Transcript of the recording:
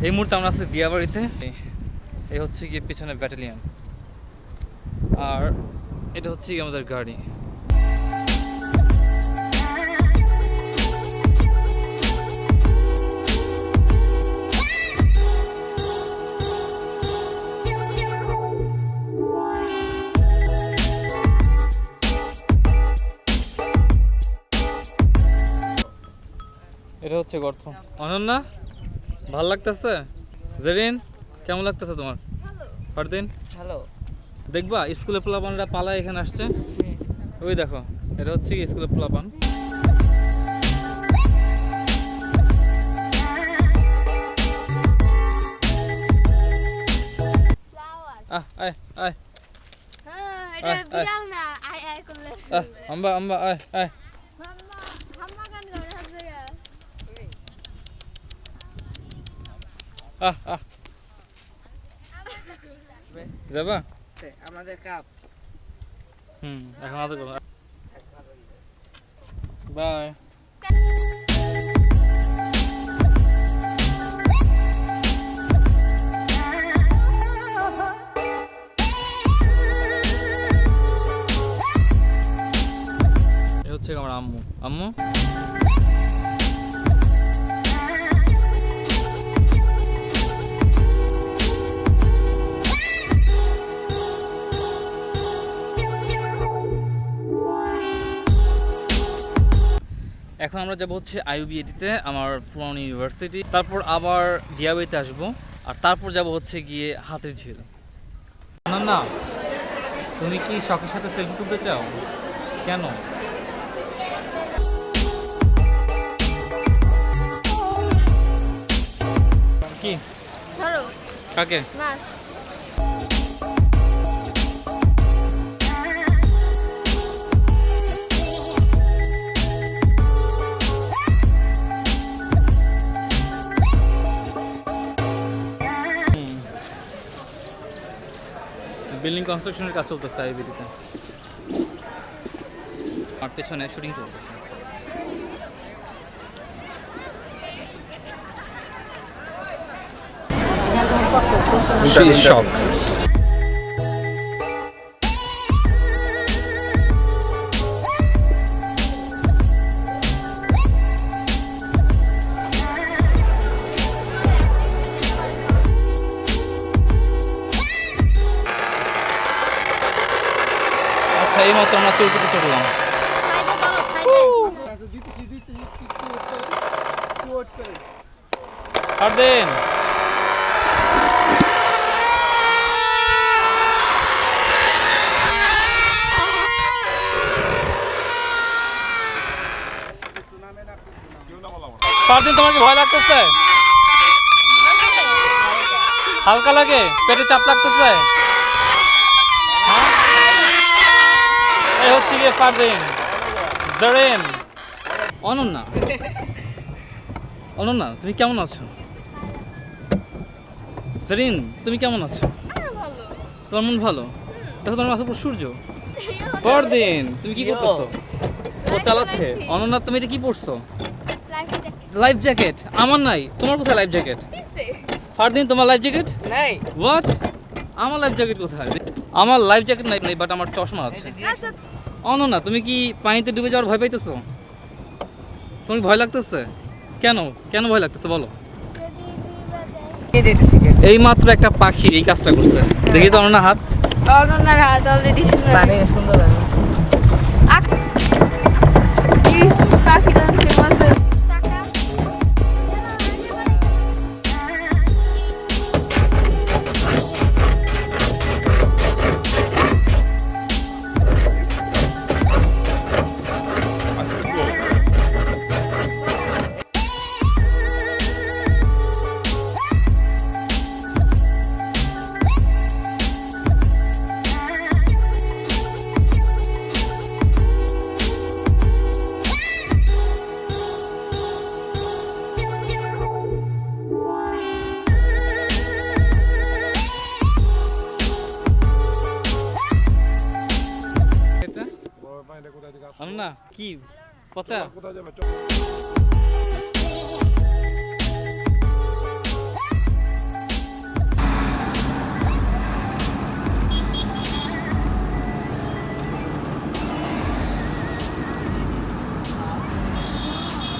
এই মুহূর্তে আমরা আছি দিয়াবাড়িতে। এই হচ্ছে গিয়ে পিছনে ব্যাটালিয়ন, আর এটা হচ্ছে গিয়ে আমাদের গাড়ি। এটা হচ্ছে গর্ত। অনন্যা, ভাল লাগতেছে? জেরিন, কেমন লাগতেছে তোমার? ফারদিন, হ্যালো। দেখবা স্কুলে পোলাপানরা পালায় এখানে আসছে। ওই দেখো, এটা হচ্ছে কি স্কুলে পোলাপান। আয় আয় এটা বিড়াল না, আয় আয় করলে আম্বা আম্বা আয় আয়। হাম্মা গান গায় সব জায়গায়। যাবা? আমাদের কাপ। এখন আদর করো। বাই। এ হচ্ছে আমার আম্মু। আম্মু, এখন আমরা যাবো হচ্ছে আইইউবিএটিতে, আমার পুরানো ইউনিভার্সিটি। তারপর আবার দিয়াবাড়িতে আসবো, আর তারপর যাব হচ্ছে গিয়ে হাতির ঝিল। না না, তুমি কি শখের সাথে সেলফি তুলতে চাও? কেন? কি ধরো কাকে? মাছ। বিল্ডিং কনস্ট্রাকশনের কাজ চলতেছে আইবিটিতে, আর পেছনে শুটিং চলতেছে। শখ। আচ্ছা, এই মাত্র আমরা চলতে চললাম। ফারদিন, ফারদিন, তোমার কি ভয় লাগতেছে? হালকা লাগে? পেটে চাপ লাগতেছে? এই হচ্ছে গিয়ে ফারদিন, জেরিন, অনন্যা। অনন্যা, তুমি কেমন আছো? জেরিন, তুমি কেমন আছো? তোমার মন ভালো? দেখো তোমার মাথার উপর সূর্য। ফারদিন, তুমি কি করতেছো? ও চালাচ্ছে। অনন্যা, তুমি এটা কি পরছো? Life jacket? আমার নাই। তোমার কোথায় লাইফ জ্যাকেট? ফারদিন, তোমার লাইফ জ্যাকেট নাই। হোয়াট? আমার লাইফ জ্যাকেট কোথায়? আমার লাইফ জ্যাকেট নাই, বাট আমার চশমা আছে। অনন্যা, তুমি কি পানিতে ডুবে যাওয়ার ভয় পাইতেছো? তুমি ভয় লাগতেছে? কেন কেন ভয় লাগতেছে বলো? এই মাত্র একটা পাখি এই কাজটা করছে। দেখি তো অনন্যা হাত। অনন্যার হাত অলরেডি সুন্দর। সুন্দর লাগে। পাখিটা ফেমাস। অনন্যা, কি পচা?